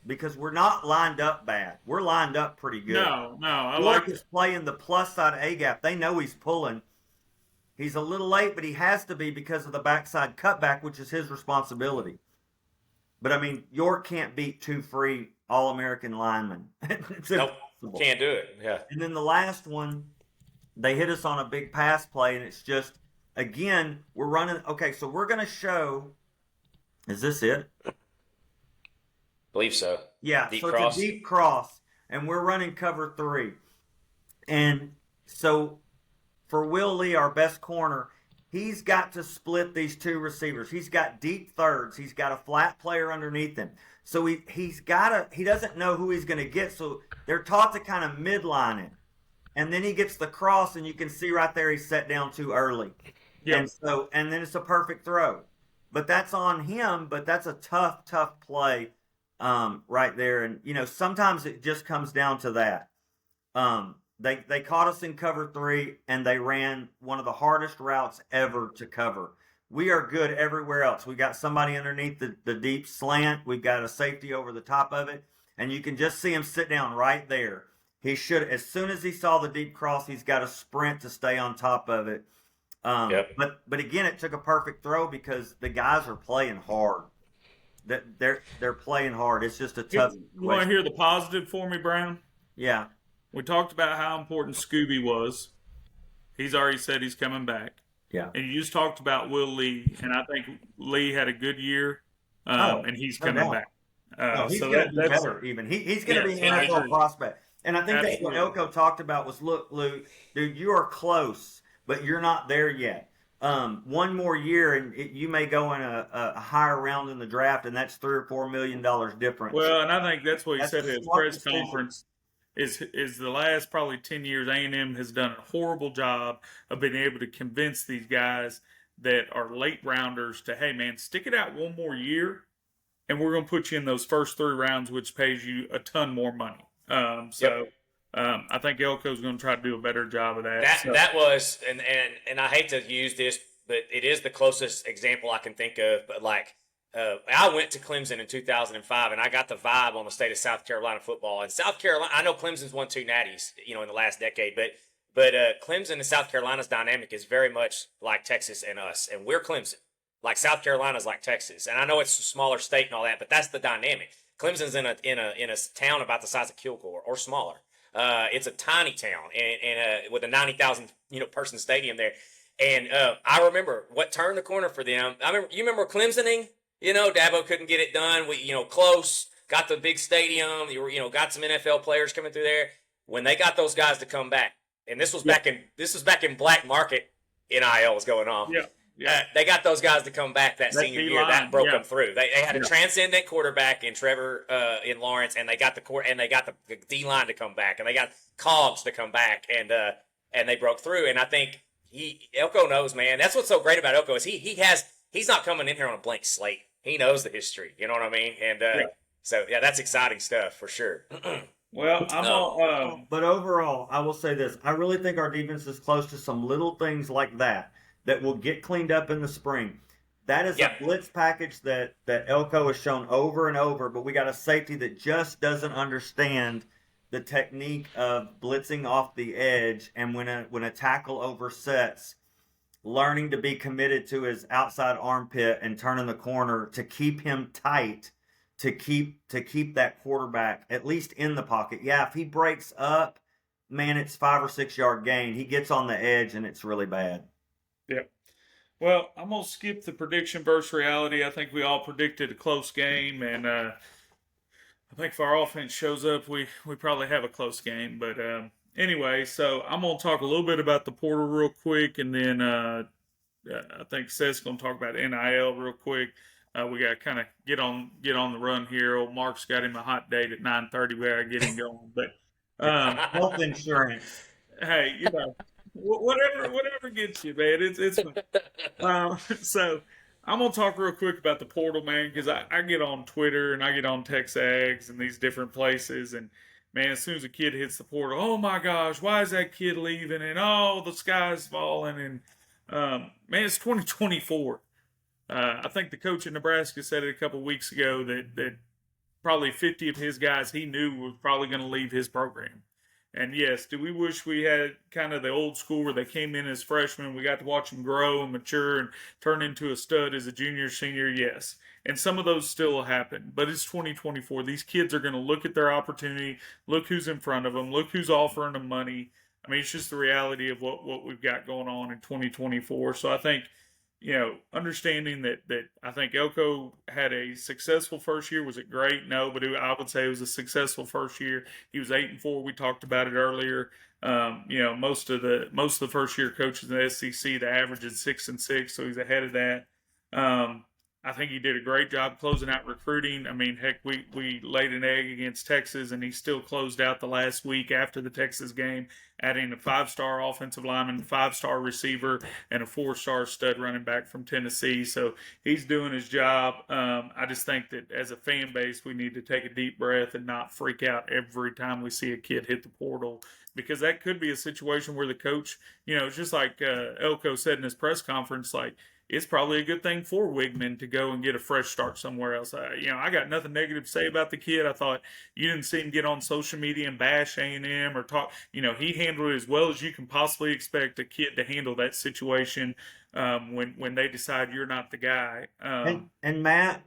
because we're not lined up bad. We're lined up pretty good. No, I York like is playing the plus side A gap. They know he's pulling. He's a little late, but he has to be because of the backside cutback, which is his responsibility. But I mean, York can't beat 2 free All-American linemen. It's Nope. impossible. Can't do it. Yeah. And then the last one, they hit us on a big pass play, and it's just, again, we're running. Okay, so we're going to show. Is this it? Believe so. Yeah, Deep so cross. it's a deep cross, and we're running cover 3. And so for Will Lee, our best corner, he's got to split these 2 receivers. He's got deep thirds. He's got a flat player underneath him. So he doesn't know who he's going to get, so they're taught to kind of midline it. And then he gets the cross, and you can see right there he's set down too early. Yep. And then it's a perfect throw. But that's on him, but that's a tough play right there. And, sometimes it just comes down to that. They caught us in cover 3, and they ran one of the hardest routes ever to cover. We are good everywhere else. We got somebody underneath the deep slant. We've got a safety over the top of it. And you can just see him sit down right there. He should, as soon as he saw the deep cross, he's got to sprint to stay on top of it. Yep. But again, it took a perfect throw because the guys are playing hard. They're playing hard. It's just a tough. You want to hear the positive for me, Brown? Yeah. We talked about how important Scooby was. He's already said he's coming back. Yeah. And you just talked about Will Lee, and I think Lee had a good year, and he's coming back. He's so going to be that's better even. He's going to be an I NFL agree. prospect. And I think that's what Absolutely. Elko talked about was, look, Luke, dude, you are close, but you're not there yet. One more year, and you may go in a higher round in the draft, and that's $3 or $4 million difference. Well, and I think that's what he That's said a at his smart press decision. conference. Is the last probably 10 years A&M has done a horrible job of being able to convince these guys that are late rounders to, hey man, stick it out one more year, and we're going to put you in those first 3 rounds, which pays you a ton more money. I think Elko's going to try to do a better job of that. That was, and I hate to use this, but it is the closest example I can think of. But I went to Clemson in 2005, and I got the vibe on the state of South Carolina football. And South Carolina, I know Clemson's won 2 natties, in the last decade, but Clemson and South Carolina's dynamic is very much like Texas and us, and we're Clemson. Like South Carolina's like Texas, and I know it's a smaller state and all that, but that's the dynamic. Clemson's in a town about the size of Kilgore or smaller. It's a tiny town, and with a 90,000 person stadium there. And I remember what turned the corner for them. You remember Clemsoning? Dabo couldn't get it done. We close, got the big stadium. Got some NFL players coming through there. When they got those guys to come back, and this was back in black market, NIL was going on. Yeah. They got those guys to come back that senior year. That broke them through. They had a transcendent quarterback in Trevor in Lawrence, and they got the D line to come back, and they got Cogs to come back, and they broke through. And I think Elko knows, man. That's what's so great about Elko is he's not coming in here on a blank slate. He knows the history. You know what I mean? And so that's exciting stuff for sure. Well, but overall, I will say this: I really think our defense is close to some little things like that will get cleaned up in the spring. That is a blitz package that Elko has shown over and over, but we got a safety that just doesn't understand the technique of blitzing off the edge, and when a tackle oversets, learning to be committed to his outside armpit and turning the corner to keep him tight, to keep that quarterback at least in the pocket. Yeah, if he breaks up, man, it's 5 or 6 yard gain. He gets on the edge and it's really bad. Yeah. Well, I'm going to skip the prediction versus reality. I think we all predicted a close game, and I think if our offense shows up, we probably have a close game. But anyway, so I'm going to talk a little bit about the portal real quick, and then I think Seth's going to talk about NIL real quick. We got to kind of get on the run here. Old Mark's got him a hot date at 9:30. We got to get him going. But Health insurance. hey, whatever gets you, man. It's fine. So I'm gonna talk real quick about the portal, man, because I get on Twitter and I get on TexAgs and these different places, and man, as soon as a kid hits the portal, oh my gosh, why is that kid leaving? And oh, the sky's falling, and man, it's 2024. I think the coach in Nebraska said it a couple weeks ago that probably 50 of his guys he knew was probably going to leave his program. And yes, do we wish we had kind of the old school where they came in as freshmen, we got to watch them grow and mature and turn into a stud as a junior, senior? Yes. And some of those still will happen, but it's 2024. These kids are going to look at their opportunity, look who's in front of them, look who's offering them money. I mean, it's just the reality of what we've got going on in 2024. So I think, understanding that I think Elko had a successful first year. Was it great? No, but I would say it was a successful first year. He was 8-4. We talked about it earlier. Most of the first year coaches in the SEC, the average is 6-6, so he's ahead of that. I think he did a great job closing out recruiting. I mean, heck, we laid an egg against Texas, and he still closed out the last week after the Texas game, adding a 5-star offensive lineman, 5-star receiver, and a 4-star stud running back from Tennessee. So he's doing his job. I just think that as a fan base, we need to take a deep breath and not freak out every time we see a kid hit the portal, because that could be a situation where the coach, it's just like Elko said in his press conference, like, it's probably a good thing for Wigman to go and get a fresh start somewhere else. I got nothing negative to say about the kid. I thought you didn't see him get on social media and bash A&M or talk. He handled it as well as you can possibly expect a kid to handle that situation when they decide you're not the guy. And Matt,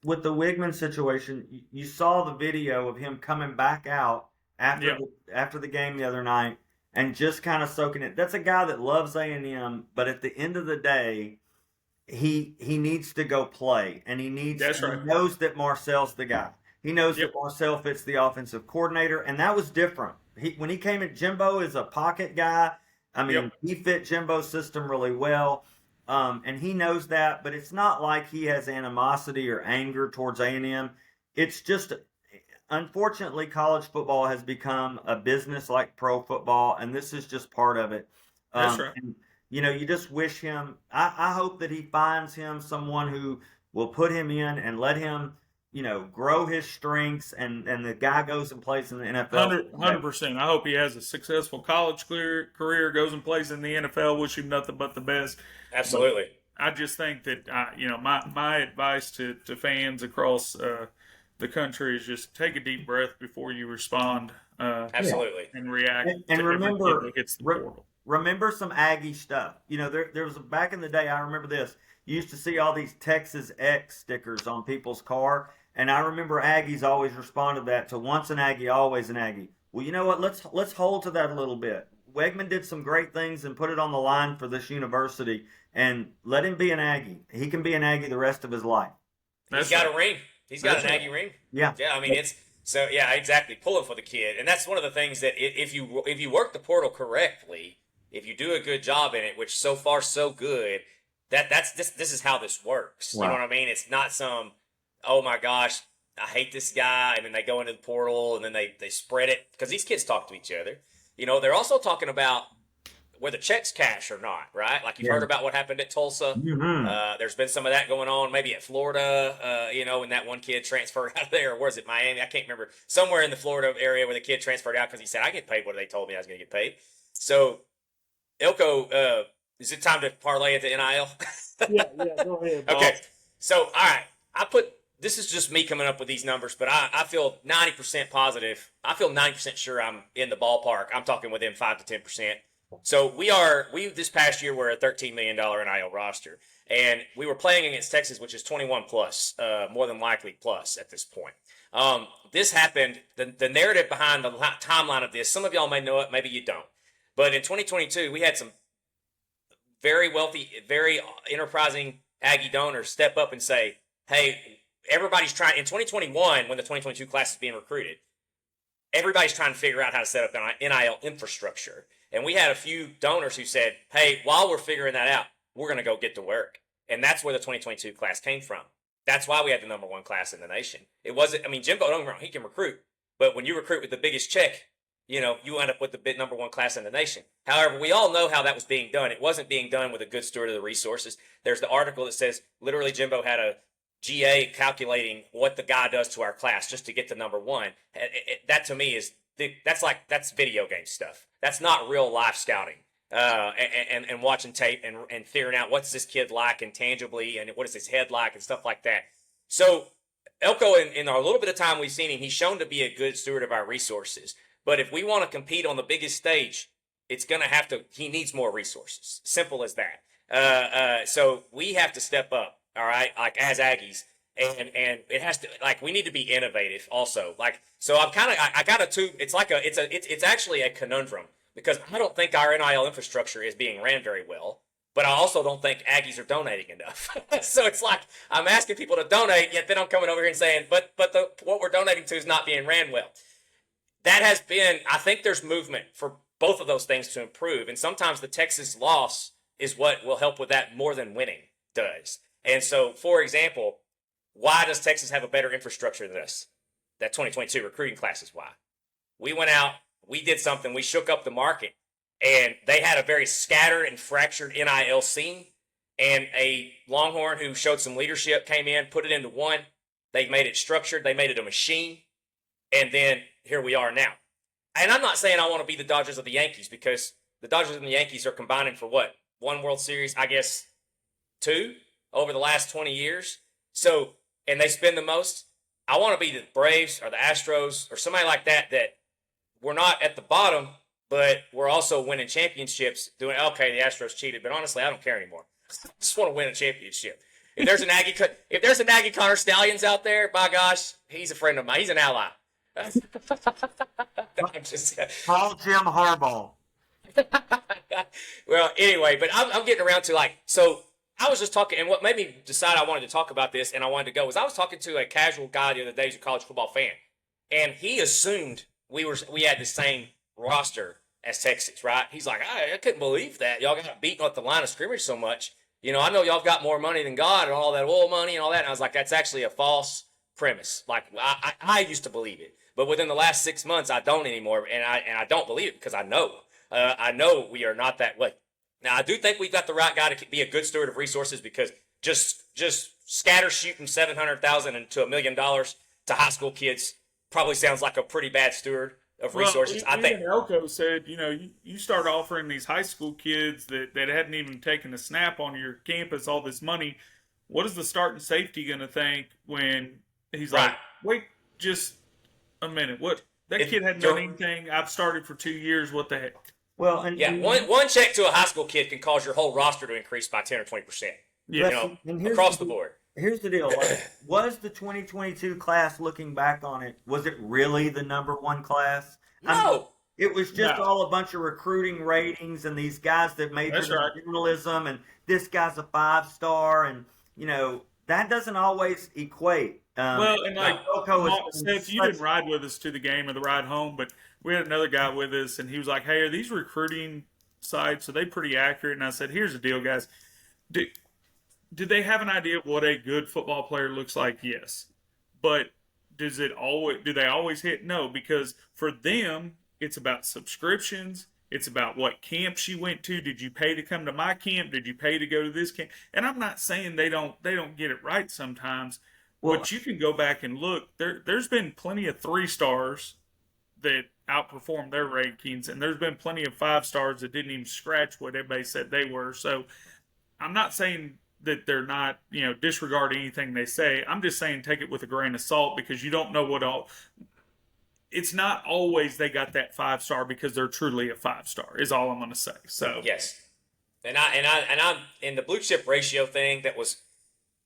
with the Wigman situation, you saw the video of him coming back out after the game the other night and just kind of soaking it. That's a guy that loves A&M, but at the end of the day, he needs to go play, and he knows that Marcel's the guy. He knows that Marcel fits the offensive coordinator, and that was different. When he came in, Jimbo is a pocket guy. I mean, he fit Jimbo's system really well, and he knows that. But it's not like he has animosity or anger towards A&M. It's just, unfortunately, college football has become a business like pro football, and this is just part of it. That's right. And, you just wish him. I hope that he finds him someone who will put him in and let him, grow his strengths, and the guy goes and plays in the NFL. 100%. I hope he has a successful college career, goes and plays in the NFL. Wish him nothing but the best. Absolutely. But I just think that, my advice to fans across the country is just take a deep breath before you respond. Absolutely. And react. And remember, that hits the portal. Remember some Aggie stuff. There was back in the day, I remember this. You used to see all these Texas X stickers on people's car, and I remember Aggies always responded to that to once an Aggie, always an Aggie. Well, you know what? Let's hold to that a little bit. Wegman did some great things and put it on the line for this university, and let him be an Aggie. He can be an Aggie the rest of his life. He's got a ring. He's got an Aggie ring. Yeah. Yeah, I mean, exactly. Pulling for the kid. And that's one of the things that if you work the portal correctly, if you do a good job in it, which so far so good, this is how this works. Wow. You know what I mean? It's not some, oh my gosh, I hate this guy, and then they go into the portal and then they spread it, because these kids talk to each other. They're also talking about whether checks cash or not, right? Like you've heard about what happened at Tulsa. Mm-hmm. There's been some of that going on, maybe at Florida, when that one kid transferred out of there, or was it Miami? I can't remember. Somewhere in the Florida area where the kid transferred out because he said, I get paid what they told me I was going to get paid. So, Elko, is it time to parlay at the NIL? Yeah, go ahead, Bob. Okay, so, all right. This is just me coming up with these numbers, but I feel 90% positive. I feel 90% sure I'm in the ballpark. I'm talking within 5 to 10%. So we this past year, we're a $13 million NIL roster, and we were playing against Texas, which is 21 plus, more than likely plus at this point. This happened, the narrative behind the timeline of this, some of y'all may know it, maybe you don't. But in 2022, we had some very wealthy, very enterprising Aggie donors step up and say, hey, everybody's trying, in 2021, when the 2022 class is being recruited, everybody's trying to figure out how to set up an NIL infrastructure. And we had a few donors who said, hey, while we're figuring that out, we're going to go get to work. And that's where the 2022 class came from. That's why we had the number one class in the nation. It wasn't. I mean, Jimbo, don't get me wrong, he can recruit, but when you recruit with the biggest check, you end up with the number one class in the nation. However, we all know how that was being done. It wasn't being done with a good steward of the resources. There's the article that says literally Jimbo had a GA calculating what the guy does to our class just to get to number one. That to me that's video game stuff. That's not real life scouting. And watching tape and figuring out what's this kid like intangibly and what is his head like and stuff like that. So Elko, in our little bit of time we've seen him, he's shown to be a good steward of our resources. But if we want to compete on the biggest stage, he needs more resources. Simple as that. So we have to step up, all right, like as Aggies. And it has to, like, we need to be innovative also. Like, so I got a two, it's actually a conundrum because I don't think our NIL infrastructure is being ran very well, but I also don't think Aggies are donating enough. So it's like, I'm asking people to donate, yet then I'm coming over here and saying, but what we're donating to is not being ran well. That has been, I think there's movement for both of those things to improve. And sometimes the Texas loss is what will help with that more than winning does. And so, for example, why does Texas have a better infrastructure than us? That 2022 recruiting class is why. We went out, we did something, we shook up the market, and they had a very scattered and fractured NIL scene. And a Longhorn who showed some leadership came in, put it into one. They made it structured, they made it a machine. And then here we are now. And I'm not saying I want to be the Dodgers or the Yankees because the Dodgers and the Yankees are combining for what? One World Series, I guess, 2 over the last 20 years. So, and they spend the most. I want to be the Braves or the Astros or somebody like that we're not at the bottom, but we're also winning championships doing, okay, the Astros cheated, but honestly, I don't care anymore. I just want to win a championship. If there's an Aggie Connor Stallions out there, by gosh, he's a friend of mine. He's an ally. Call Jim Harbaugh. Well, anyway, but I'm getting around to so I was just talking, and what made me decide I wanted to talk about this and I wanted to go was I was talking to a casual guy the other day who's a college football fan, and he assumed we had the same roster as Texas, right? He's like, I couldn't believe that y'all got beaten at the line of scrimmage so much. I know y'all got more money than God and all that oil money and all that. And I was like, that's actually a false premise. Like I used to believe it. But within the last 6 months, I don't anymore, and I don't believe it because I know we are not that way. Now, I do think we've got the right guy to be a good steward of resources because just scatter shooting $700,000 into $1 million to high school kids probably sounds like a pretty bad steward of resources. Well, I think Elko said, you start offering these high school kids that hadn't even taken a snap on your campus all this money. What is the starting safety going to think when he's like, wait, just a minute. What? That kid hadn't done anything. I've started for 2 years. What the heck? Well, one check to a high school kid can cause your whole roster to increase by 10 or 20%. Yeah, Across the board. Here's the deal. Was the 2022 class, looking back on it, was it really the number one class? No. It was just all a bunch of recruiting ratings and these guys that majored in journalism and this guy's a 5-star and, that doesn't always equate. Seth, you didn't ride with us to the game or the ride home, but we had another guy with us, and he was like, hey, are these recruiting sites, are they pretty accurate? And I said, here's the deal, guys. Did they have an idea of what a good football player looks like? Yes. But do they always hit? No, because for them, it's about subscriptions. It's about what camps you went to. Did you pay to come to my camp? Did you pay to go to this camp? And I'm not saying they don't get it right sometimes. But you can go back and look. There's been plenty of 3-stars that outperformed their rankings, and there's been plenty of 5-stars that didn't even scratch what everybody said they were. So I'm not saying that they're not, disregard anything they say. I'm just saying take it with a grain of salt because you don't know what all. It's not always they got that 5-star because they're truly a 5-star. Is all I'm going to say. So yes, and I'm in the blue chip ratio thing that was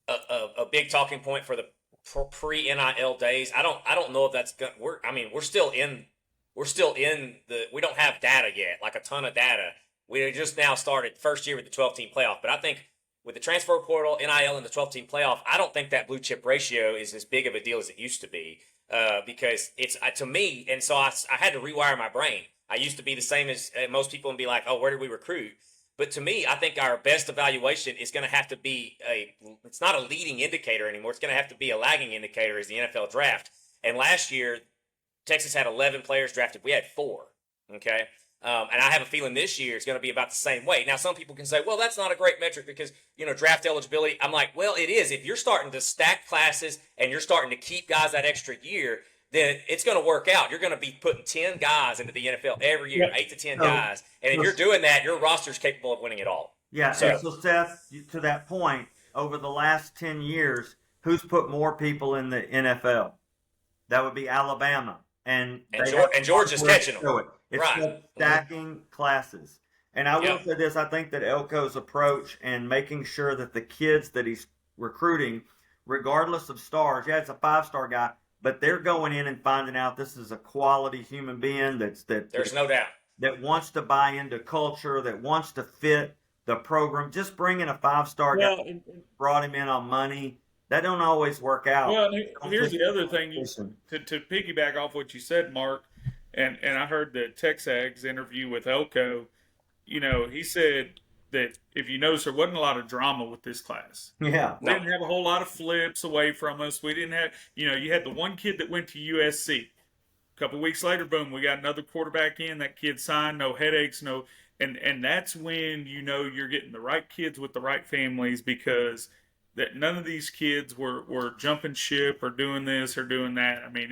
a big talking point for the pre-NIL days. I don't know if that's good. We're still in we don't have data yet, like a ton of data. We just now started first year with the 12-team playoff, but I think with the transfer portal, NIL, and the 12-team playoff, I don't think that blue chip ratio is as big of a deal as it used to be because it's to me, and so I had to rewire my brain. I used to be the same as most people and be like, oh, where did we recruit? But to me, I think our best evaluation is going to have to be it's not a leading indicator anymore. It's going to have to be a lagging indicator is the NFL draft. And last year, Texas had 11 players drafted. We had 4. Okay. And I have a feeling this year is going to be about the same way. Now, some people can say, well, that's not a great metric because, draft eligibility. I'm like, well, it is. If you're starting to stack classes and you're starting to keep guys that extra year, then it's going to work out. You're going to be putting 10 guys into the NFL every year, 8 to 10 guys. And if you're doing that, your roster's capable of winning it all. Yeah, so Seth, to that point, over the last 10 years, who's put more people in the NFL? That would be Alabama. And Georgia's catching them. It's right. stacking classes. And I will say this, I think that Elko's approach and making sure that the kids that he's recruiting, regardless of stars, it's a 5-star guy, but they're going in and finding out this is a quality human being there's no doubt that wants to buy into culture, that wants to fit the program. Just bringing a 5-star guy, brought him in on money, that don't always work out. Well, here's the other thing, to piggyback off what you said, Mark, and I heard the TexAgs interview with Elko. He said that if you notice, there wasn't a lot of drama with this class. Yeah. We didn't have a whole lot of flips away from us. We didn't have, you had the one kid that went to USC. A couple of weeks later, boom, we got another quarterback in. That kid signed, no headaches, and that's when you're getting the right kids with the right families, because that none of these kids were jumping ship or doing this or doing that. I mean,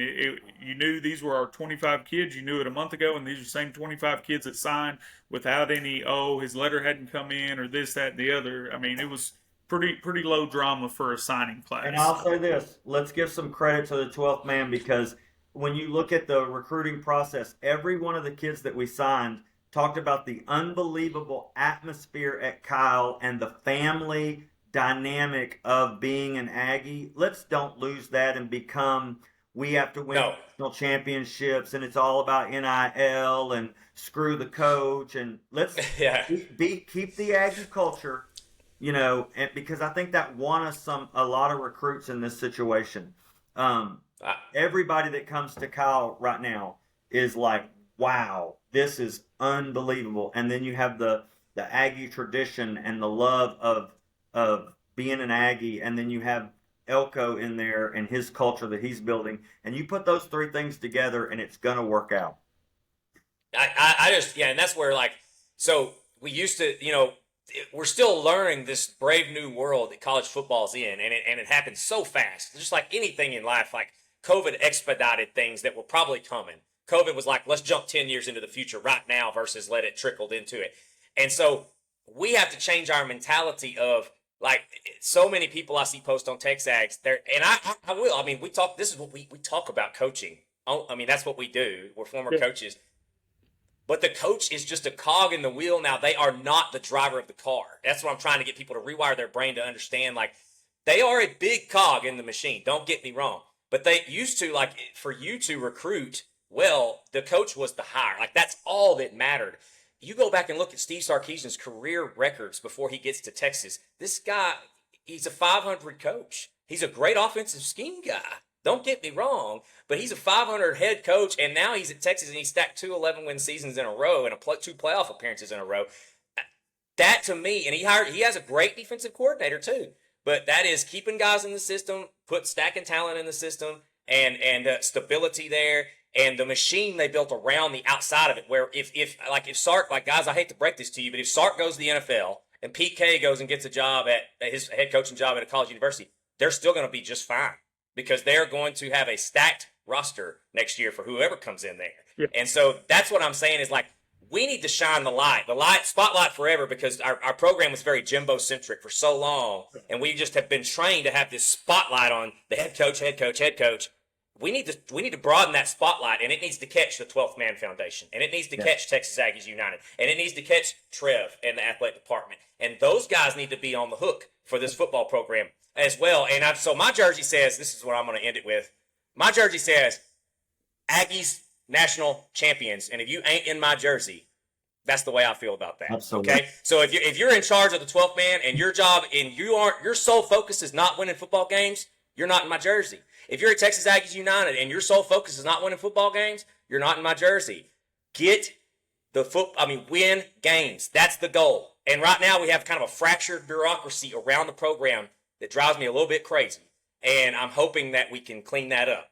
you knew these were our 25 kids. You knew it a month ago, and these are the same 25 kids that signed without any, his letter hadn't come in or this, that, and the other. I mean, it was pretty low drama for a signing class. And I'll say this, let's give some credit to the 12th man, because when you look at the recruiting process, every one of the kids that we signed talked about the unbelievable atmosphere at Kyle and the family dynamic of being an Aggie. Let's don't lose that and become, we have to win national championships and it's all about NIL and screw the coach, and let's keep the Aggie culture, and because I think that won us a lot of recruits in this situation. Everybody that comes to Kyle right now is like, wow, this is unbelievable. And then you have the Aggie tradition and the love of being an Aggie, and then you have Elko in there and his culture that he's building, and you put those 3 things together and it's gonna work out. And that's where, so we used to, we're still learning this brave new world that college football's in, and it happens so fast. Just like anything in life, like COVID expedited things that were probably coming. COVID was like, let's jump 10 years into the future right now versus let it trickle into it. And so we have to change our mentality of, so many people I see post on TexAgs there, and I will. I mean, this is what we talk about coaching. I mean, that's what we do. We're former coaches. But the coach is just a cog in the wheel now. They are not the driver of the car. That's what I'm trying to get people to rewire their brain to understand. They are a big cog in the machine. Don't get me wrong. But they used to, for you to recruit well, the coach was the hire. That's all that mattered. You go back and look at Steve Sarkisian's career records before he gets to Texas. This guy, he's a 500 coach. He's a great offensive scheme guy. Don't get me wrong, but he's a 500 head coach, and now he's at Texas, and he stacked 2 11-win seasons in a row and 2 playoff appearances in a row. That, to me, and he has a great defensive coordinator too, but that is keeping guys in the system, stacking talent in the system, and stability there, and the machine they built around the outside of it. Where if Sark, guys, I hate to break this to you, but if Sark goes to the NFL and Pete K goes and gets a job at his head coaching job at a college university, they're still going to be just fine, because they're going to have a stacked roster next year for whoever comes in there. Yeah. And so that's what I'm saying is, we need to shine the spotlight forever, because our program was very Jimbo-centric for so long, and we just have been trained to have this spotlight on the head coach. We need to broaden that spotlight, and it needs to catch the 12th Man Foundation, and it needs to catch Texas Aggies United, and it needs to catch Trev and the athletic department. And those guys need to be on the hook for this football program as well. And so my jersey says, this is what I'm going to end it with. My jersey says, Aggies National Champions. And if you ain't in my jersey, that's the way I feel about that. Absolutely. Okay. So if you're in charge of the 12th man and your job and your sole focus is not winning football games, you're not in my jersey. If you're at Texas Aggies United and your sole focus is not winning football games, you're not in my jersey. Win games. That's the goal. And right now we have kind of a fractured bureaucracy around the program that drives me a little bit crazy. And I'm hoping that we can clean that up.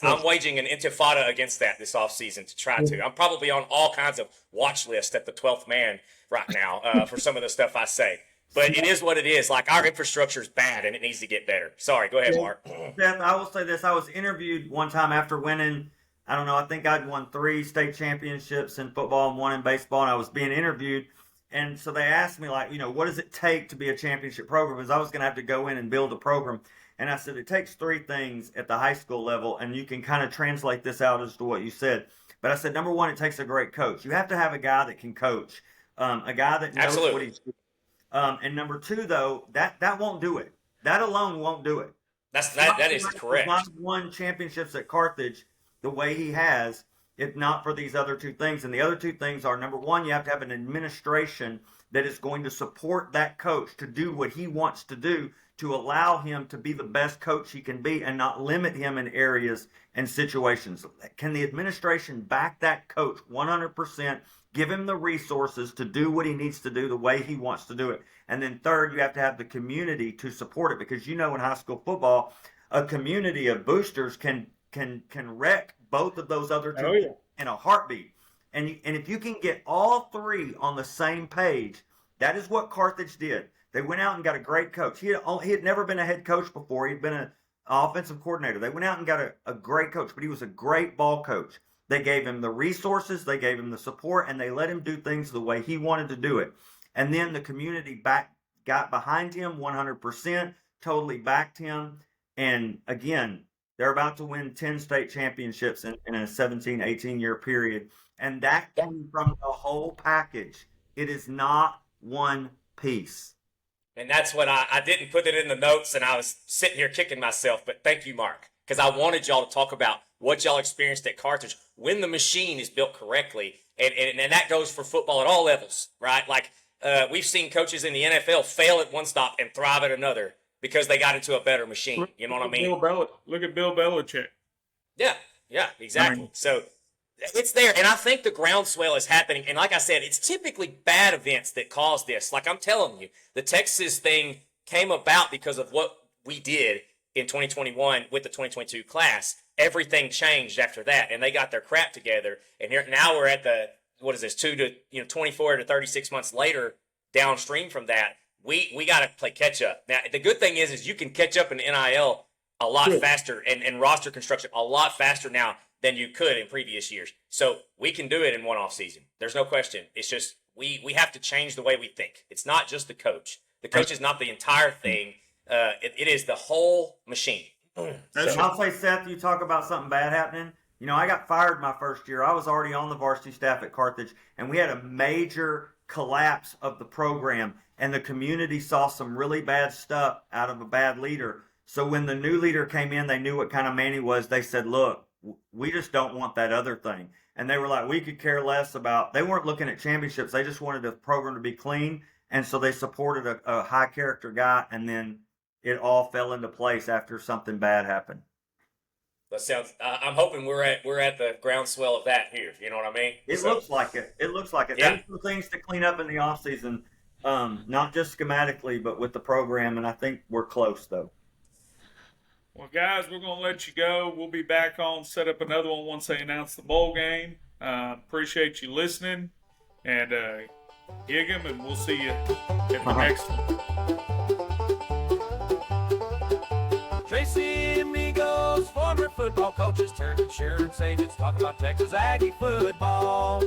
I'm waging an intifada against that this offseason to try to. I'm probably on all kinds of watch lists at the 12th man right now for some of the stuff I say. But it is what it is. Like, our infrastructure is bad and it needs to get better. Sorry, go ahead, Mark. Seth, I will say this. I was interviewed one time after winning, I don't know, I think I'd won 3 state championships in football and 1 in baseball, and I was being interviewed. And so they asked me, like, what does it take to be a championship program? Because I was going to have to go in and build a program. And I said, it takes 3 things at the high school level, and you can kind of translate this out as to what you said. But I said, number 1, it takes a great coach. You have to have a guy that can coach, a guy that knows what he's doing. And number 2, though, that won't do it. That alone won't do it. That is correct. Not won championships at Carthage the way he has, if not for these other 2 things. And the other 2 things are, number 1, you have to have an administration that is going to support that coach to do what he wants to do, to allow him to be the best coach he can be and not limit him in areas and situations. Can the administration back that coach 100%, give him the resources to do what he needs to do the way he wants to do it? And then third, you have to have the community to support it, because in high school football, a community of boosters can wreck both of those other 2 in a heartbeat. And if you can get all 3 on the same page, that is what Carthage did. They went out and got a great coach. He had never been a head coach before. He'd been an offensive coordinator. They went out and got a great coach, but he was a great ball coach. They gave him the resources, they gave him the support, and they let him do things the way he wanted to do it. And then the community got behind him 100%, totally backed him. And again, they're about to win 10 state championships in a 17, 18-year period. And that came from the whole package. It is not one piece. And that's what I didn't put it in the notes, and I was sitting here kicking myself. But thank you, Mark, because I wanted y'all to talk about what y'all experienced at Carthage when the machine is built correctly. And that goes for football at all levels, right? Like, we've seen coaches in the NFL fail at one stop and thrive at another because they got into a better machine. You know what I mean? Look at Bill Belichick. Yeah, exactly. So it's there, and I think the groundswell is happening. And like I said, it's typically bad events that cause this. Like, I'm telling you, the Texas thing came about because of what we did in 2021 with the 2022 class. Everything changed after that, and they got their crap together. And now we're at the 24 to 36 months later, downstream from that. We got to play catch up. Now, the good thing is you can catch up in NIL a lot faster and roster construction a lot faster now than you could in previous years. So we can do it in one off season. There's no question. It's just we have to change the way we think. It's not just the coach. The coach is not the entire thing. It is the whole machine. I'll say, Seth, you talk about something bad happening. I got fired my first year. I was already on the varsity staff at Carthage, and we had a major collapse of the program, and the community saw some really bad stuff out of a bad leader. So when the new leader came in, they knew what kind of man he was. They said, look, we just don't want that other thing. And they were like, we could care less about, they weren't looking at championships. They just wanted the program to be clean. And so they supported a high character guy, and then it all fell into place after something bad happened. That sounds. I'm hoping we're at the groundswell of that here. You know what I mean? It looks like it. Yeah. There's some things to clean up in the off season, not just schematically, but with the program. And I think we're close, though. Well, guys, we're going to let you go. We'll be back on, set up another one once they announce the bowl game. Appreciate you listening, and gig 'em, and we'll see you at the next one. JC Amigos, former football coaches turned insurance agents, talk about Texas Aggie football.